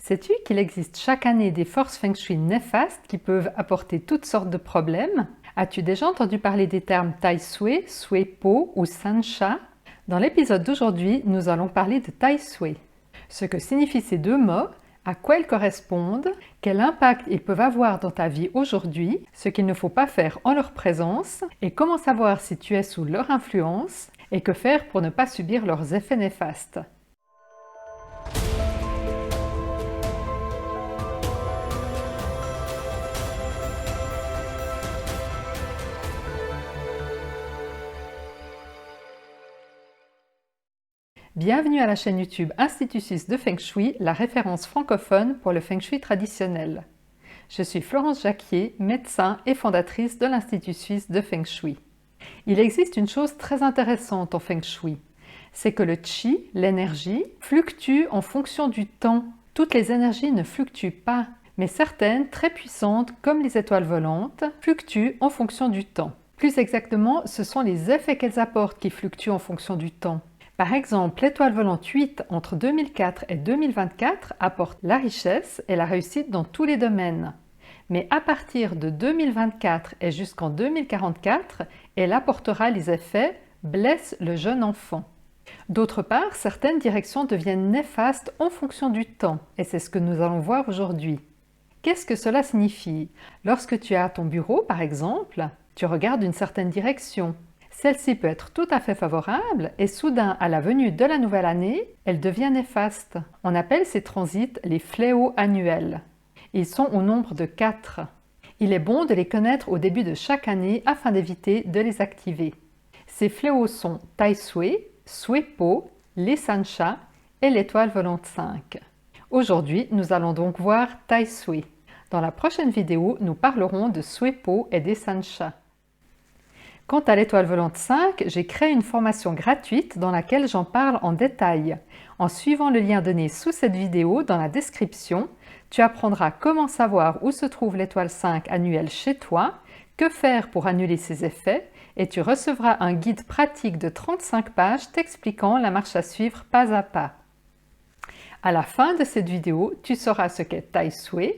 Sais-tu qu'il existe chaque année des forces feng shui néfastes qui peuvent apporter toutes sortes de problèmes? As-tu déjà entendu parler des termes Tai Sui, Sui Po ou Sansha? Dans l'épisode d'aujourd'hui, nous allons parler de Tai Sui. Ce que signifient ces deux mots, à quoi ils correspondent, quel impact ils peuvent avoir dans ta vie aujourd'hui, ce qu'il ne faut pas faire en leur présence, et comment savoir si tu es sous leur influence, et que faire pour ne pas subir leurs effets néfastes. Bienvenue à la chaîne YouTube Institut Suisse de Feng Shui, la référence francophone pour le Feng Shui traditionnel. Je suis Florence Jacquier, médecin et fondatrice de l'Institut Suisse de Feng Shui. Il existe une chose très intéressante en Feng Shui, c'est que le Qi, l'énergie, fluctue en fonction du temps. Toutes les énergies ne fluctuent pas, mais certaines, très puissantes, comme les étoiles volantes, fluctuent en fonction du temps. Plus exactement, ce sont les effets qu'elles apportent qui fluctuent en fonction du temps. Par exemple, l'étoile volante 8 entre 2004 et 2024 apporte la richesse et la réussite dans tous les domaines. Mais à partir de 2024 et jusqu'en 2044, elle apportera les effets « blesse le jeune enfant ». D'autre part, certaines directions deviennent néfastes en fonction du temps, et c'est ce que nous allons voir aujourd'hui. Qu'est-ce que cela signifie? Lorsque tu es à ton bureau, par exemple, tu regardes une certaine direction. Celle-ci peut être tout à fait favorable et soudain, à la venue de la nouvelle année, elle devient néfaste. On appelle ces transits les fléaux annuels. Ils sont au nombre de 4. Il est bon de les connaître au début de chaque année afin d'éviter de les activer. Ces fléaux sont Tai Sui, Sui Po, les Sansha et l'étoile volante 5. Aujourd'hui, nous allons donc voir Tai Sui. Dans la prochaine vidéo, nous parlerons de Sui Po et des Sansha. Quant à l'étoile volante 5, j'ai créé une formation gratuite dans laquelle j'en parle en détail. En suivant le lien donné sous cette vidéo dans la description, tu apprendras comment savoir où se trouve l'étoile 5 annuelle chez toi, que faire pour annuler ses effets, et tu recevras un guide pratique de 35 pages t'expliquant la marche à suivre pas à pas. À la fin de cette vidéo, tu sauras ce qu'est Tai Sui,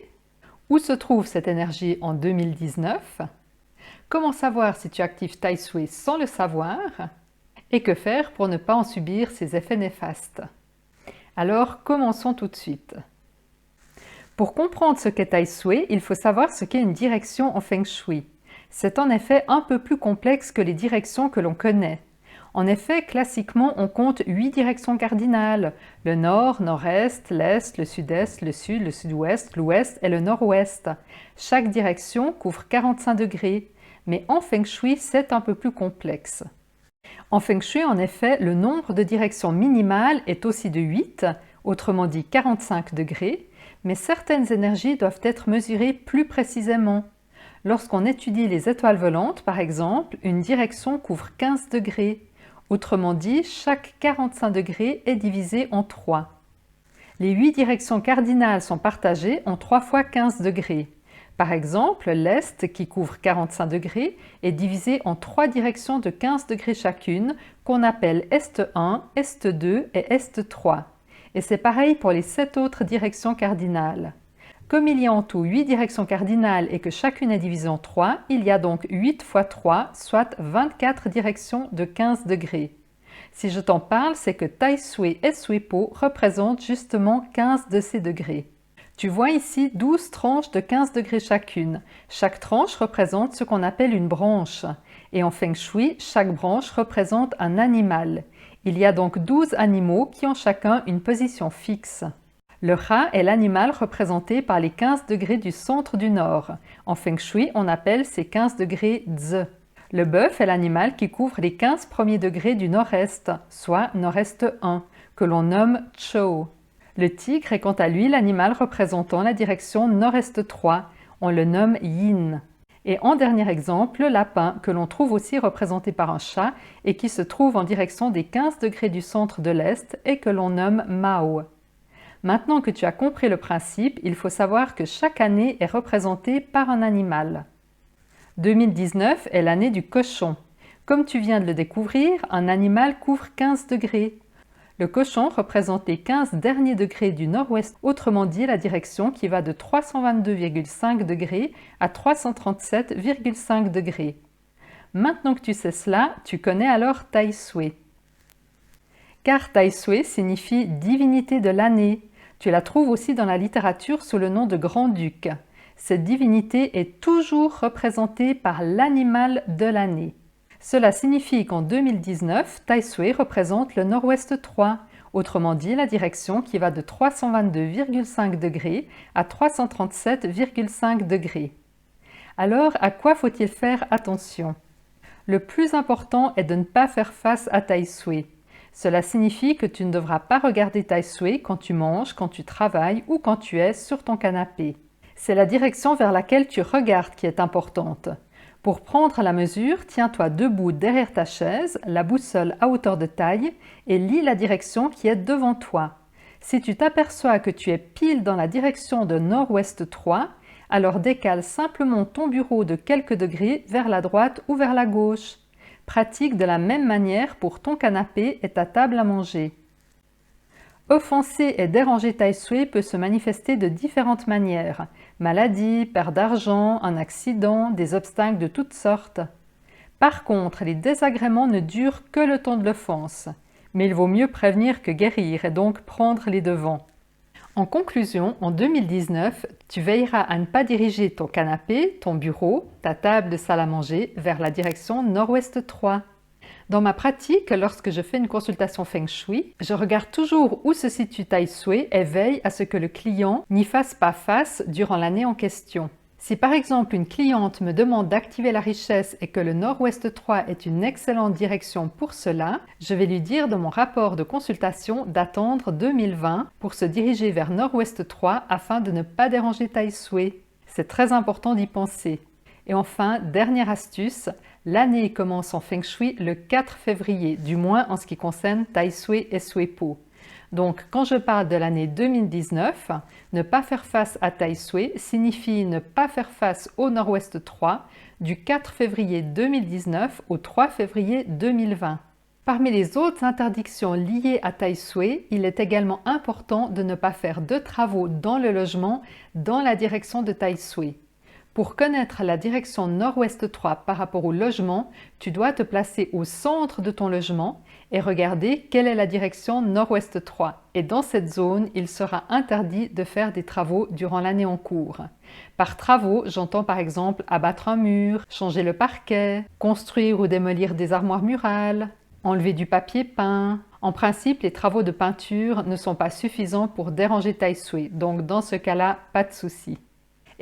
où se trouve cette énergie en 2019, comment savoir si tu actives Tai Sui sans le savoir, et que faire pour ne pas en subir ses effets néfastes. Alors, commençons tout de suite. Pour comprendre ce qu'est Tai Sui, il faut savoir ce qu'est une direction en Feng Shui. C'est en effet un peu plus complexe que les directions que l'on connaît. En effet, classiquement, on compte 8 directions cardinales, le nord, nord-est, l'est, le sud-est, le sud, le sud-ouest, l'ouest et le nord-ouest. Chaque direction couvre 45 degrés, mais en Feng Shui, c'est un peu plus complexe. En Feng Shui, en effet, le nombre de directions minimales est aussi de 8, autrement dit 45 degrés, mais certaines énergies doivent être mesurées plus précisément. Lorsqu'on étudie les étoiles volantes, par exemple, une direction couvre 15 degrés. Autrement dit, chaque 45 degrés est divisé en 3. Les 8 directions cardinales sont partagées en 3 fois 15 degrés. Par exemple, l'Est, qui couvre 45 degrés, est divisé en 3 directions de 15 degrés chacune, qu'on appelle Est 1, Est 2 et Est 3. Et c'est pareil pour les 7 autres directions cardinales. Comme il y a en tout 8 directions cardinales et que chacune est divisée en 3, il y a donc 8 fois 3, soit 24 directions de 15 degrés. Si je t'en parle, c'est que Tai Sui et Sui Po représentent justement 15 de ces degrés. Tu vois ici 12 tranches de 15 degrés chacune. Chaque tranche représente ce qu'on appelle une branche. Et en Feng Shui, chaque branche représente un animal. Il y a donc 12 animaux qui ont chacun une position fixe. Le rat est l'animal représenté par les 15 degrés du centre du nord. En Feng Shui, on appelle ces 15 degrés Zi. Le bœuf est l'animal qui couvre les 15 premiers degrés du nord-est, soit nord-est 1, que l'on nomme Chou. Le tigre est quant à lui l'animal représentant la direction nord-est 3, on le nomme Yin. Et en dernier exemple, le lapin, que l'on trouve aussi représenté par un chat et qui se trouve en direction des 15 degrés du centre de l'est et que l'on nomme Mao. Maintenant que tu as compris le principe, il faut savoir que chaque année est représentée par un animal. 2019 est l'année du cochon. Comme tu viens de le découvrir, un animal couvre 15 degrés. Le cochon représente les 15 derniers degrés du nord-ouest, autrement dit la direction qui va de 322,5 degrés à 337,5 degrés. Maintenant que tu sais cela, tu connais alors Tai Sui. Car Tai Sui signifie divinité de l'année. Tu la trouves aussi dans la littérature sous le nom de grand-duc. Cette divinité est toujours représentée par l'animal de l'année. Cela signifie qu'en 2019, Tai Sui représente le nord-ouest 3, autrement dit la direction qui va de 322,5 degrés à 337,5 degrés. Alors, à quoi faut-il faire attention? Le plus important est de ne pas faire face à Tai Sui. Cela signifie que tu ne devras pas regarder Tai Sui quand tu manges, quand tu travailles ou quand tu es sur ton canapé. C'est la direction vers laquelle tu regardes qui est importante. Pour prendre la mesure, tiens-toi debout derrière ta chaise, la boussole à hauteur de taille, et lis la direction qui est devant toi. Si tu t'aperçois que tu es pile dans la direction de nord-ouest 3, alors décale simplement ton bureau de quelques degrés vers la droite ou vers la gauche. Pratique de la même manière pour ton canapé et ta table à manger. Offenser et déranger Tai Sui peut se manifester de différentes manières. Maladie, perte d'argent, un accident, des obstacles de toutes sortes. Par contre, les désagréments ne durent que le temps de l'offense. Mais il vaut mieux prévenir que guérir et donc prendre les devants. En conclusion, en 2019, tu veilleras à ne pas diriger ton canapé, ton bureau, ta table de salle à manger vers la direction nord-ouest 3. Dans ma pratique, lorsque je fais une consultation Feng Shui, je regarde toujours où se situe Tai Sui et veille à ce que le client n'y fasse pas face durant l'année en question. Si par exemple une cliente me demande d'activer la richesse et que le nord-ouest 3 est une excellente direction pour cela, je vais lui dire dans mon rapport de consultation d'attendre 2020 pour se diriger vers nord-ouest 3 afin de ne pas déranger Tai Sui. C'est très important d'y penser. Et enfin, dernière astuce, l'année commence en Feng Shui le 4 février, du moins en ce qui concerne Tai Sui et Sui Po. Donc, quand je parle de l'année 2019, ne pas faire face à Tai Sui signifie ne pas faire face au nord-ouest 3 du 4 février 2019 au 3 février 2020. Parmi les autres interdictions liées à Tai Sui, il est également important de ne pas faire de travaux dans le logement dans la direction de Tai Sui. Pour connaître la direction nord-ouest 3 par rapport au logement, tu dois te placer au centre de ton logement et regarder quelle est la direction nord-ouest 3. Et dans cette zone, il sera interdit de faire des travaux durant l'année en cours. Par travaux, j'entends par exemple abattre un mur, changer le parquet, construire ou démolir des armoires murales, enlever du papier peint. En principe, les travaux de peinture ne sont pas suffisants pour déranger Tai Sui, donc dans ce cas-là, pas de souci.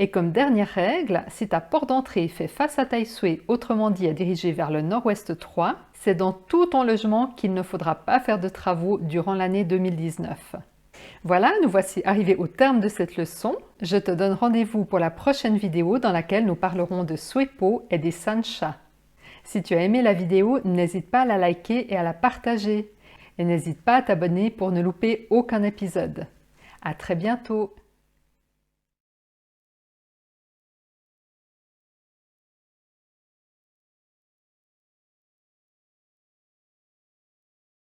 Et comme dernière règle, si ta porte d'entrée fait face à Tai Sui, autrement dit à diriger vers le nord-ouest 3, c'est dans tout ton logement qu'il ne faudra pas faire de travaux durant l'année 2019. Voilà, nous voici arrivés au terme de cette leçon. Je te donne rendez-vous pour la prochaine vidéo dans laquelle nous parlerons de Sui Po et des Sancha. Si tu as aimé la vidéo, n'hésite pas à la liker et à la partager. Et n'hésite pas à t'abonner pour ne louper aucun épisode. À très bientôt!